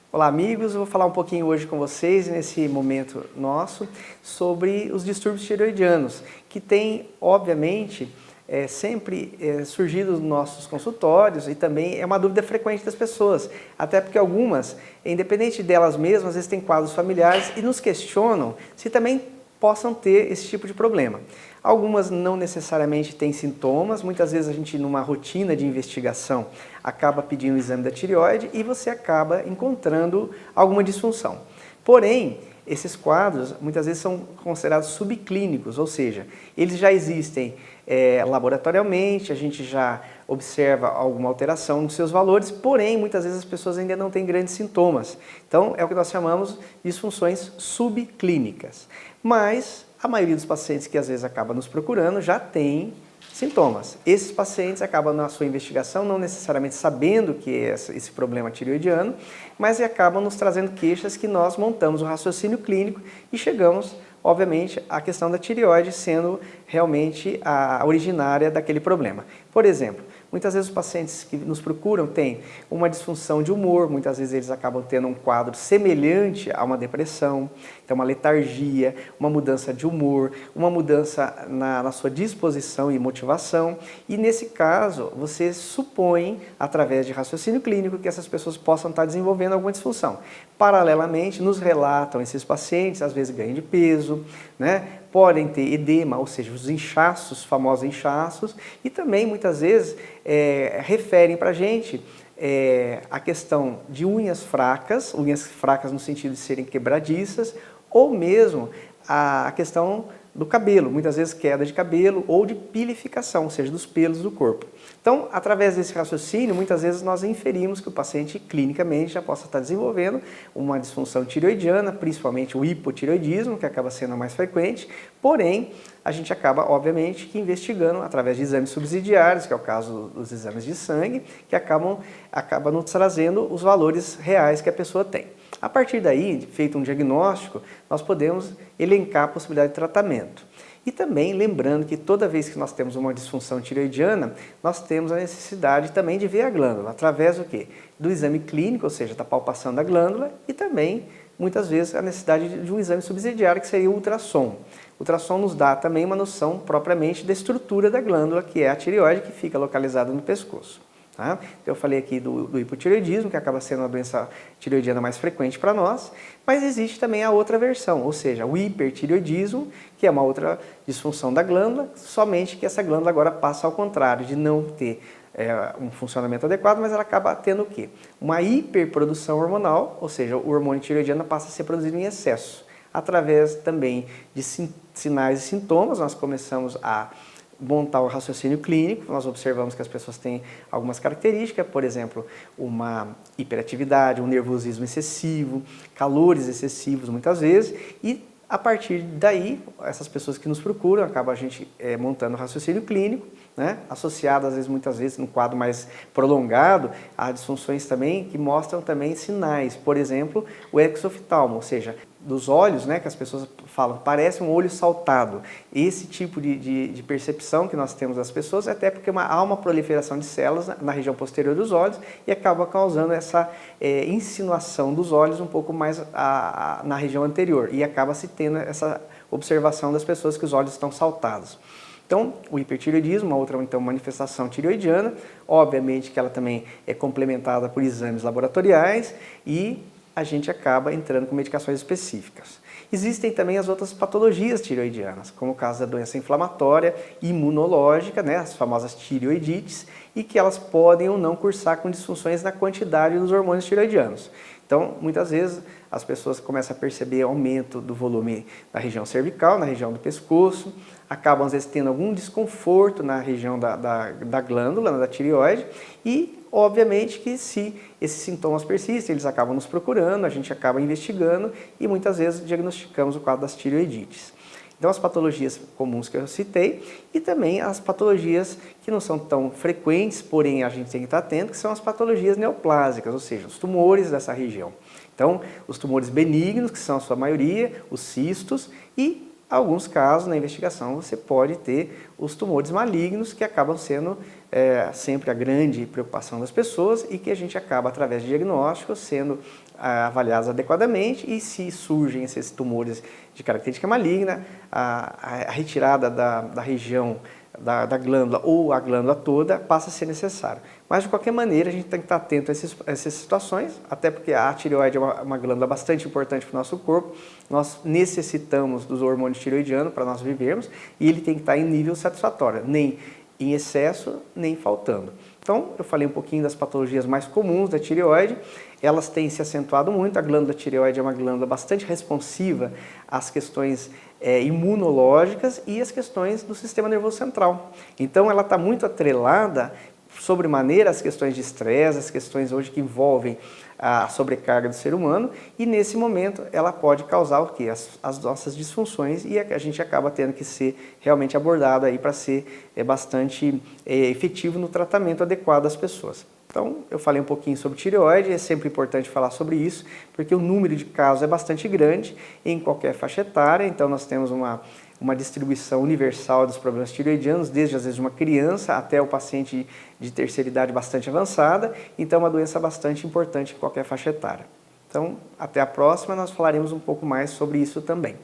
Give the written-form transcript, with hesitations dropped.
Olá amigos, eu vou falar um pouquinho hoje com vocês, nesse momento nosso, sobre os distúrbios tireoidianos, que tem, obviamente, sempre surgido nos nossos consultórios e também é uma dúvida frequente das pessoas, até porque algumas, independente delas mesmas, às vezes têm quadros familiares e nos questionam se também possam ter esse tipo de problema. Algumas não necessariamente têm sintomas, muitas vezes a gente numa rotina de investigação acaba pedindo o exame da tireoide e você acaba encontrando alguma disfunção. Porém, esses quadros muitas vezes são considerados subclínicos, ou seja, eles já existem laboratorialmente, a gente já observa alguma alteração nos seus valores, porém muitas vezes as pessoas ainda não têm grandes sintomas. Então é o que nós chamamos de disfunções subclínicas. Mas a maioria dos pacientes que às vezes acaba nos procurando já tem sintomas. Esses pacientes acabam na sua investigação não necessariamente sabendo que é esse problema tireoidiano, mas acabam nos trazendo queixas que nós montamos o raciocínio clínico e chegamos, obviamente, à questão da tireoide sendo realmente a originária daquele problema. Por exemplo, muitas vezes os pacientes que nos procuram têm uma disfunção de humor, muitas vezes eles acabam tendo um quadro semelhante a uma depressão, então uma letargia, uma mudança de humor, uma mudança na sua disposição e motivação, e nesse caso você supõe, através de raciocínio clínico, que essas pessoas possam estar desenvolvendo alguma disfunção. Paralelamente, nos relatam esses pacientes, às vezes ganham de peso, podem ter edema, ou seja, os inchaços, os famosos inchaços, e também muitas vezes referem para a gente a questão de unhas fracas no sentido de serem quebradiças, ou mesmo a questão do cabelo, muitas vezes queda de cabelo ou de pilificação, ou seja, dos pelos do corpo. Então, através desse raciocínio, muitas vezes nós inferimos que o paciente clinicamente já possa estar desenvolvendo uma disfunção tireoidiana, principalmente o hipotireoidismo, que acaba sendo a mais frequente, porém, a gente acaba, obviamente, investigando através de exames subsidiários, que é o caso dos exames de sangue, que acabam nos trazendo os valores reais que a pessoa tem. A partir daí, feito um diagnóstico, nós podemos elencar a possibilidade de tratamento. E também lembrando que toda vez que nós temos uma disfunção tireoidiana, nós temos a necessidade também de ver a glândula, através do quê? Do exame clínico, ou seja, da palpação da glândula, e também, muitas vezes, a necessidade de um exame subsidiário, que seria o ultrassom. O ultrassom nos dá também uma noção propriamente da estrutura da glândula, que é a tireoide, que fica localizada no pescoço. Tá? Então eu falei aqui do hipotireoidismo, que acaba sendo a doença tireoidiana mais frequente para nós, mas existe também a outra versão, ou seja, o hipertireoidismo, que é uma outra disfunção da glândula, somente que essa glândula agora passa ao contrário, de não ter um funcionamento adequado, mas ela acaba tendo o quê? Uma hiperprodução hormonal, ou seja, o hormônio tireoidiano passa a ser produzido em excesso. Através também de sinais e sintomas, nós começamos a montar o raciocínio clínico, nós observamos que as pessoas têm algumas características, por exemplo, uma hiperatividade, um nervosismo excessivo, calores excessivos muitas vezes, e a partir daí, essas pessoas que nos procuram, acaba a gente montando o raciocínio clínico, associado às vezes, muitas vezes, num quadro mais prolongado, a disfunções também que mostram também sinais, por exemplo, o exoftalmo, ou seja, dos olhos, que as pessoas falam, parece um olho saltado. Esse tipo de percepção que nós temos das pessoas, até porque há uma proliferação de células na região posterior dos olhos e acaba causando essa insinuação dos olhos um pouco mais na região anterior e acaba se tendo essa observação das pessoas que os olhos estão saltados. Então, o hipertireoidismo, uma outra então, manifestação tireoidiana, obviamente que ela também é complementada por exames laboratoriais e a gente acaba entrando com medicações específicas. Existem também as outras patologias tireoidianas, como o caso da doença inflamatória imunológica, as famosas tireoidites, e que elas podem ou não cursar com disfunções na quantidade dos hormônios tireoidianos. Então, muitas vezes, as pessoas começam a perceber aumento do volume na região cervical, na região do pescoço, acabam às vezes tendo algum desconforto na região da glândula, da tireoide, e obviamente que se esses sintomas persistem, eles acabam nos procurando, a gente acaba investigando e muitas vezes diagnosticamos o quadro das tireoidites. Então as patologias comuns que eu citei e também as patologias que não são tão frequentes, porém a gente tem que estar atento, que são as patologias neoplásicas, ou seja, os tumores dessa região. Então, os tumores benignos, que são a sua maioria, os cistos e alguns casos na investigação você pode ter os tumores malignos que acabam sendo sempre a grande preocupação das pessoas e que a gente acaba através de diagnósticos sendo avaliadas adequadamente e se surgem esses tumores de característica maligna, a retirada da região da glândula ou a glândula toda passa a ser necessário. Mas, de qualquer maneira, a gente tem que estar atento a essas situações, até porque a tireoide é uma glândula bastante importante para o nosso corpo. Nós necessitamos dos hormônios tireoidianos para nós vivermos e ele tem que estar em nível satisfatório, nem em excesso, nem faltando. Então, eu falei um pouquinho das patologias mais comuns da tireoide, elas têm se acentuado muito, a glândula tireoide é uma glândula bastante responsiva às questões imunológicas e às questões do sistema nervoso central. Então, ela está muito atrelada, sobremaneira, às questões de estresse, as questões hoje que envolvem a sobrecarga do ser humano, e nesse momento ela pode causar o quê? As nossas disfunções, e a gente acaba tendo que ser realmente abordado aí para ser bastante efetivo no tratamento adequado das pessoas. Então, eu falei um pouquinho sobre tireoide, é sempre importante falar sobre isso, porque o número de casos é bastante grande em qualquer faixa etária, então nós temos uma distribuição universal dos problemas tireoidianos, desde às vezes uma criança até o paciente de terceira idade bastante avançada, então é uma doença bastante importante em qualquer faixa etária. Então, até a próxima, nós falaremos um pouco mais sobre isso também.